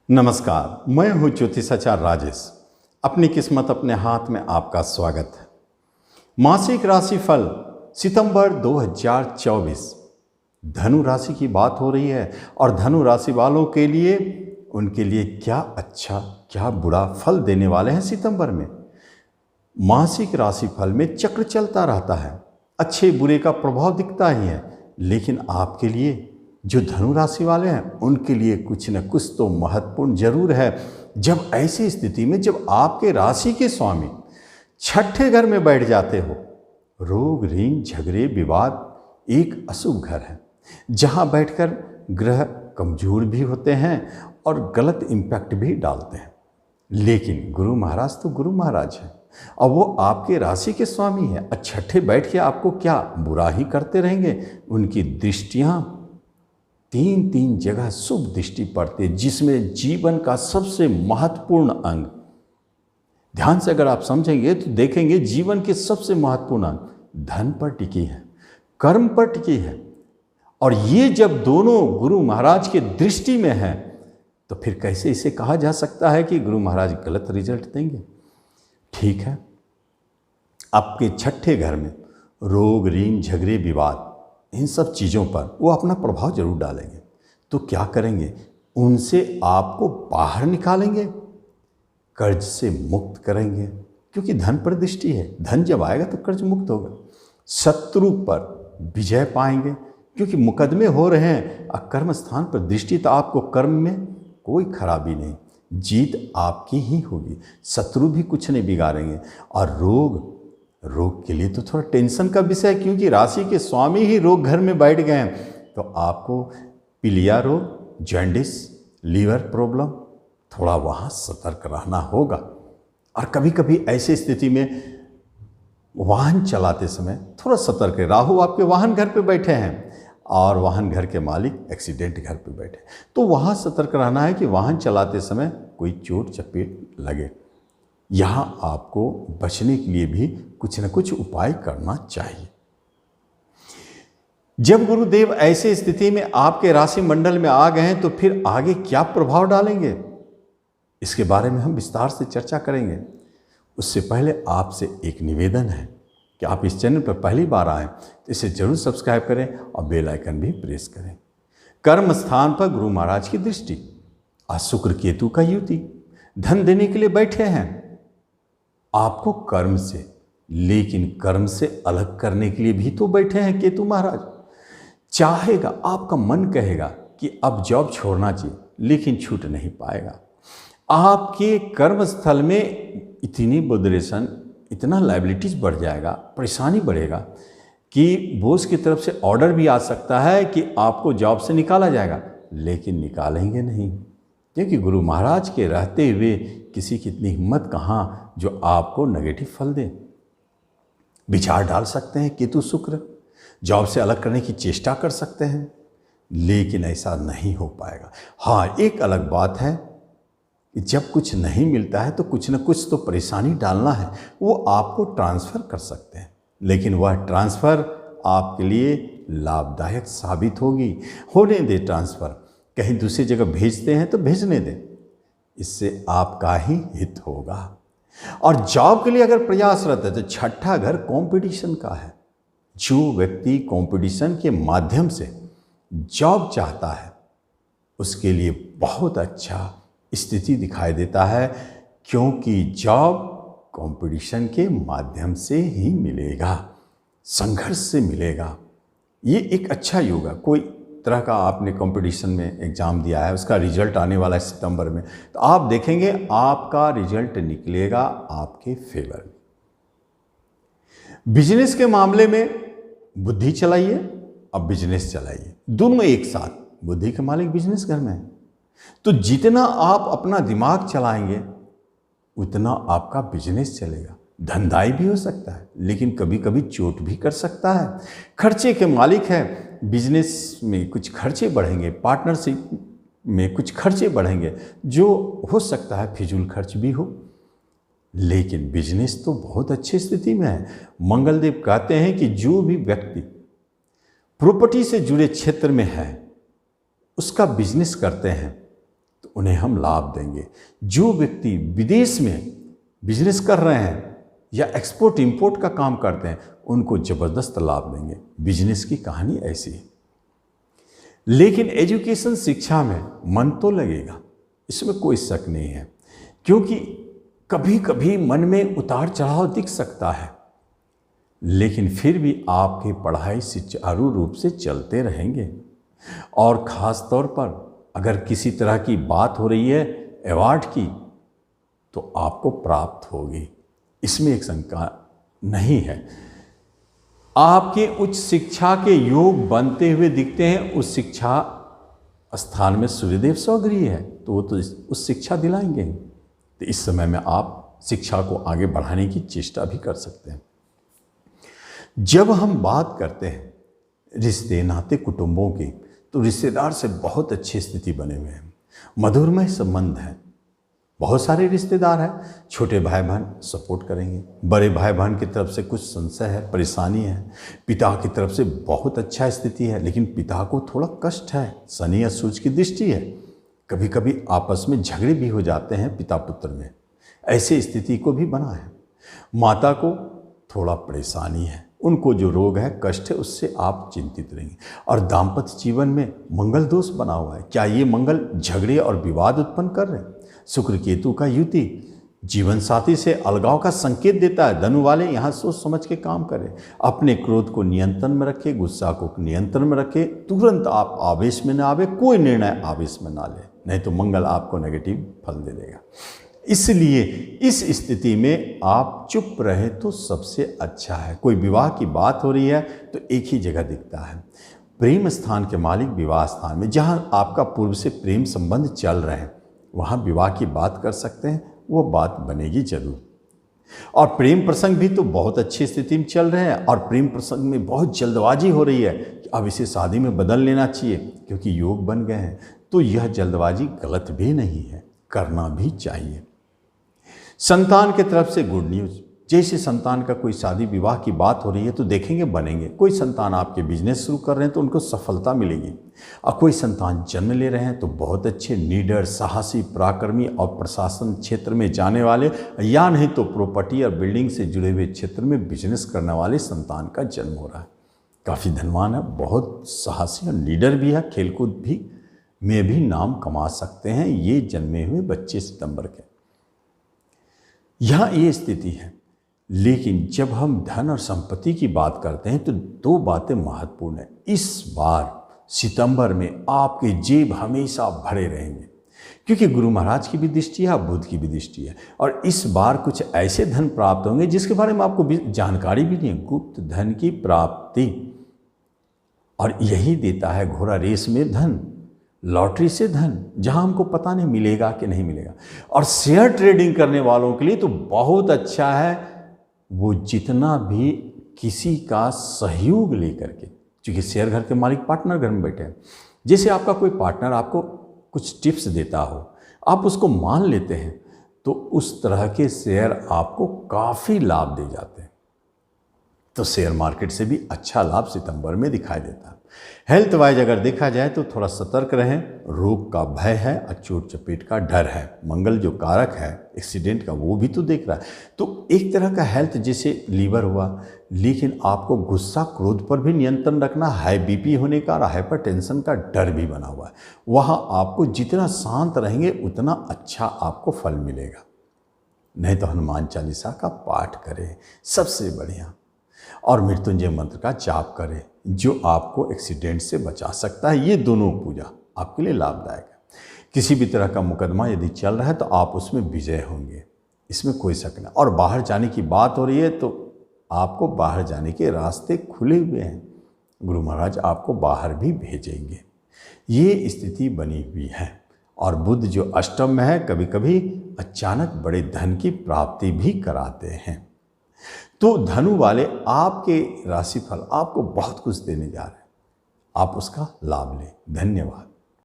नमस्कार, मैं हूँ ज्योतिषाचार्य राजेश। अपनी किस्मत अपने हाथ में आपका स्वागत है। मासिक राशिफल सितंबर 2024 धनु राशि की बात हो रही है और धनु राशि वालों के लिए उनके लिए क्या अच्छा क्या बुरा फल देने वाले हैं। सितंबर में मासिक राशिफल में चक्र चलता रहता है, अच्छे बुरे का प्रभाव दिखता ही है, लेकिन आपके लिए जो धनु राशि वाले हैं उनके लिए कुछ न कुछ तो महत्वपूर्ण जरूर है। जब ऐसी स्थिति में जब आपके राशि के स्वामी छठे घर में बैठ जाते हो, रोग ऋण झगड़े विवाद एक अशुभ घर है जहां बैठकर ग्रह कमजोर भी होते हैं और गलत इम्पैक्ट भी डालते हैं। लेकिन गुरु महाराज तो गुरु महाराज है और वो आपके राशि के स्वामी है और छठे बैठ के आपको क्या बुरा ही करते रहेंगे। उनकी दृष्टियां तीन जगह शुभ दृष्टि पड़ती है, जिसमें जीवन का सबसे महत्वपूर्ण अंग, ध्यान से अगर आप समझेंगे तो देखेंगे जीवन के सबसे महत्वपूर्ण अंग धन पर टिकी है, कर्म पर टिकी है। और ये जब दोनों गुरु महाराज के दृष्टि में है तो फिर कैसे इसे कहा जा सकता है कि गुरु महाराज गलत रिजल्ट देंगे। ठीक है, आपके छठे घर में रोग ऋण झगड़े विवाद इन सब चीज़ों पर वो अपना प्रभाव जरूर डालेंगे। तो क्या करेंगे, उनसे आपको बाहर निकालेंगे, कर्ज से मुक्त करेंगे, क्योंकि धन पर दृष्टि है। धन जब आएगा तो कर्ज मुक्त होगा। शत्रु पर विजय पाएंगे, क्योंकि मुकदमे हो रहे हैं और कर्म स्थान पर दृष्टि, तो आपको कर्म में कोई खराबी नहीं, जीत आपकी ही होगी, शत्रु भी कुछ नहीं बिगाड़ेंगे। और रोग के लिए तो थोड़ा टेंशन का विषय है, क्योंकि राशि के स्वामी ही रोग घर में बैठ गए हैं। तो आपको पीलिया रोग, जॉन्डिस, लीवर प्रॉब्लम, थोड़ा वहाँ सतर्क रहना होगा। और कभी कभी ऐसी स्थिति में वाहन चलाते समय थोड़ा सतर्क है। राहु आपके वाहन घर पे बैठे हैं और वाहन घर के मालिक एक्सीडेंट घर पे बैठे, तो वहाँ सतर्क रहना है कि वाहन चलाते समय कोई चोट चपेट लगे। यहाँ आपको बचने के लिए भी कुछ न कुछ उपाय करना चाहिए। जब गुरुदेव ऐसे स्थिति में आपके राशि मंडल में आ गए हैं तो फिर आगे क्या प्रभाव डालेंगे, इसके बारे में हम विस्तार से चर्चा करेंगे। उससे पहले आपसे एक निवेदन है कि आप इस चैनल पर पहली बार आए तो इसे जरूर सब्सक्राइब करें और बेल आइकन भी प्रेस करें। कर्म स्थान पर गुरु महाराज की दृष्टि और शुक्र केतु का युति धन देने के लिए बैठे हैं आपको कर्म से, लेकिन कर्म से अलग करने के लिए भी तो बैठे हैं केतु महाराज। चाहेगा, आपका मन कहेगा कि अब जॉब छोड़ना चाहिए, लेकिन छूट नहीं पाएगा। आपके कर्म स्थल में इतनी बॉदरेशन, इतना लायबिलिटीज बढ़ जाएगा, परेशानी बढ़ेगा कि बॉस की तरफ से ऑर्डर भी आ सकता है कि आपको जॉब से निकाला जाएगा, लेकिन निकालेंगे नहीं, क्योंकि गुरु महाराज के रहते हुए किसी की इतनी हिम्मत कहाँ जो आपको नेगेटिव फल दे। विचार डाल सकते हैं केतु शुक्र, जॉब से अलग करने की चेष्टा कर सकते हैं, लेकिन ऐसा नहीं हो पाएगा। हाँ, एक अलग बात है कि जब कुछ नहीं मिलता है तो कुछ न कुछ तो परेशानी डालना है, वो आपको ट्रांसफ़र कर सकते हैं, लेकिन वह ट्रांसफ़र आपके लिए लाभदायक साबित होगी। होने दे ट्रांसफ़र, कहीं दूसरी जगह भेजते हैं तो भेजने दें, इससे आपका ही हित होगा। और जॉब के लिए अगर प्रयासरत है तो छठा घर कंपटीशन का है। जो व्यक्ति कंपटीशन के माध्यम से जॉब चाहता है उसके लिए बहुत अच्छा स्थिति दिखाई देता है, क्योंकि जॉब कंपटीशन के माध्यम से ही मिलेगा, संघर्ष से मिलेगा। ये एक अच्छा योग है। कोई तरह का आपने कंपटीशन में एग्ज़ाम दिया है, उसका रिजल्ट आने वाला है सितंबर में, तो आप देखेंगे आपका रिजल्ट निकलेगा आपके फेवर में। बिजनेस के मामले में बुद्धि चलाइए और बिजनेस चलाइए, दोनों एक साथ। बुद्धि के मालिक बिजनेस घर में है, तो जितना आप अपना दिमाग चलाएंगे उतना आपका बिजनेस चलेगा। धंधाई भी हो सकता है, लेकिन कभी कभी चोट भी कर सकता है। खर्चे के मालिक है, बिजनेस में कुछ खर्चे बढ़ेंगे, पार्टनरशिप में कुछ खर्चे बढ़ेंगे, जो हो सकता है फिजूल खर्च भी हो, लेकिन बिजनेस तो बहुत अच्छी स्थिति में है। मंगलदेव कहते हैं कि जो भी व्यक्ति प्रॉपर्टी से जुड़े क्षेत्र में है, उसका बिजनेस करते हैं, तो उन्हें हम लाभ देंगे। जो व्यक्ति विदेश में बिजनेस कर रहे हैं या एक्सपोर्ट इंपोर्ट का काम करते हैं, उनको ज़बरदस्त लाभ देंगे। बिजनेस की कहानी ऐसी है। लेकिन एजुकेशन, शिक्षा में मन तो लगेगा, इसमें कोई शक नहीं है, क्योंकि कभी कभी मन में उतार चढ़ाव दिख सकता है, लेकिन फिर भी आपकी पढ़ाई सुचारू रूप से चलते रहेंगे। और ख़ास तौर पर अगर किसी तरह की बात हो रही है अवार्ड की, तो आपको प्राप्त होगी, इसमें एक शंका नहीं है। आपके उच्च शिक्षा के योग बनते हुए दिखते हैं, उस शिक्षा स्थान में सूर्यदेव स्वगृही है, तो वो तो उस शिक्षा दिलाएंगे। तो इस समय में आप शिक्षा को आगे बढ़ाने की चेष्टा भी कर सकते हैं। जब हम बात करते हैं रिश्ते नाते कुटुंबों की, तो रिश्तेदार से बहुत अच्छी स्थिति बने हुए हैं, मधुरमय संबंध है। बहुत सारे रिश्तेदार हैं, छोटे भाई बहन सपोर्ट करेंगे, बड़े भाई बहन की तरफ से कुछ संशय है, परेशानी है, पिता की तरफ से बहुत अच्छा स्थिति है, लेकिन पिता को थोड़ा कष्ट है, शनि या सूर्य की दृष्टि है। कभी कभी आपस में झगड़े भी हो जाते हैं पिता पुत्र में, ऐसी स्थिति को भी बना है। माता को थोड़ा परेशानी है, उनको जो रोग है, कष्ट है, उससे आप चिंतित रहेंगे। और दाम्पत्य जीवन में मंगल दोष बना हुआ है। क्या ये मंगल झगड़े और विवाद उत्पन्न कर रहे हैं? शुक्र केतु का युति जीवन साथी से अलगाव का संकेत देता है। धनु वाले यहाँ सोच समझ के काम करें, अपने क्रोध को नियंत्रण में रखें, गुस्सा को नियंत्रण में रखें, तुरंत आप आवेश में ना आवे, कोई निर्णय आवेश में ना ले, नहीं तो मंगल आपको नेगेटिव फल दे देगा। इसलिए इस स्थिति में आप चुप रहे तो सबसे अच्छा है। कोई विवाह की बात हो रही है तो एक ही जगह दिखता है, प्रेम स्थान के मालिक विवाह स्थान में, जहाँ आपका पूर्व से प्रेम संबंध चल रहे हैं, वहाँ विवाह की बात कर सकते हैं, वो बात बनेगी जरूर। और प्रेम प्रसंग भी तो बहुत अच्छी स्थिति में चल रहे हैं, और प्रेम प्रसंग में बहुत जल्दबाजी हो रही है कि अब इसे शादी में बदल लेना चाहिए क्योंकि योग बन गए हैं। तो यह जल्दबाजी गलत भी नहीं है, करना भी चाहिए। संतान की तरफ से गुड न्यूज़, जैसे संतान का कोई शादी विवाह की बात हो रही है तो देखेंगे बनेंगे। कोई संतान आपके बिजनेस शुरू कर रहे हैं तो उनको सफलता मिलेगी, और कोई संतान जन्म ले रहे हैं तो बहुत अच्छे लीडर, साहसी, पराक्रमी और प्रशासन क्षेत्र में जाने वाले, या नहीं तो प्रॉपर्टी और बिल्डिंग से जुड़े हुए क्षेत्र में बिजनेस करने वाले संतान का जन्म हो रहा है। काफ़ी धनवान है, बहुत साहसी और लीडर भी है, खेलकूद भी में भी नाम कमा सकते हैं ये जन्मे हुए बच्चे सितंबर के। यहाँ ये स्थिति है। लेकिन जब हम धन और संपत्ति की बात करते हैं तो दो बातें महत्वपूर्ण हैं। इस बार सितंबर में आपके जेब हमेशा भरे रहेंगे, क्योंकि गुरु महाराज की भी दृष्टि है, बुध की भी दृष्टि है। और इस बार कुछ ऐसे धन प्राप्त होंगे जिसके बारे में आपको जानकारी भी नहीं है, गुप्त धन की प्राप्ति। और यही देता है घोड़ा रेस में धन, लॉटरी से धन, जहां हमको पता नहीं मिलेगा कि नहीं मिलेगा। और शेयर ट्रेडिंग करने वालों के लिए तो बहुत अच्छा है, वो जितना भी किसी का सहयोग लेकर के, क्योंकि शेयर घर के मालिक पार्टनर घर में बैठे हैं, जैसे आपका कोई पार्टनर आपको कुछ टिप्स देता हो, आप उसको मान लेते हैं, तो उस तरह के शेयर आपको काफ़ी लाभ दे जाते हैं। तो शेयर मार्केट से भी अच्छा लाभ सितंबर में दिखाई देता है। हेल्थ वाइज अगर देखा जाए तो थोड़ा सतर्क रहें, रोग का भय है और चोट चपेट का डर है। मंगल जो कारक है एक्सीडेंट का, वो भी तो देख रहा है। तो एक तरह का हेल्थ जैसे लीवर हुआ, लेकिन आपको गुस्सा क्रोध पर भी नियंत्रण रखना, हाई बीपी होने का और हाइपर टेंशन का डर भी बना हुआ है। वहाँ आपको जितना शांत रहेंगे उतना अच्छा आपको फल मिलेगा। नहीं तो हनुमान चालीसा का पाठ करें सबसे बढ़िया, और मृत्युंजय मंत्र का जाप करें जो आपको एक्सीडेंट से बचा सकता है। ये दोनों पूजा आपके लिए लाभदायक है। किसी भी तरह का मुकदमा यदि चल रहा है तो आप उसमें विजय होंगे, इसमें कोई शक नहीं। और बाहर जाने की बात हो रही है तो आपको बाहर जाने के रास्ते खुले हुए हैं, गुरु महाराज आपको बाहर भी भेजेंगे, ये स्थिति बनी हुई है। और बुध जो अष्टम में है, कभी कभी अचानक बड़े धन की प्राप्ति भी कराते हैं। तो धनु वाले, आपके राशिफल आपको बहुत कुछ देने जा रहे हैं, आप उसका लाभ लें। धन्यवाद।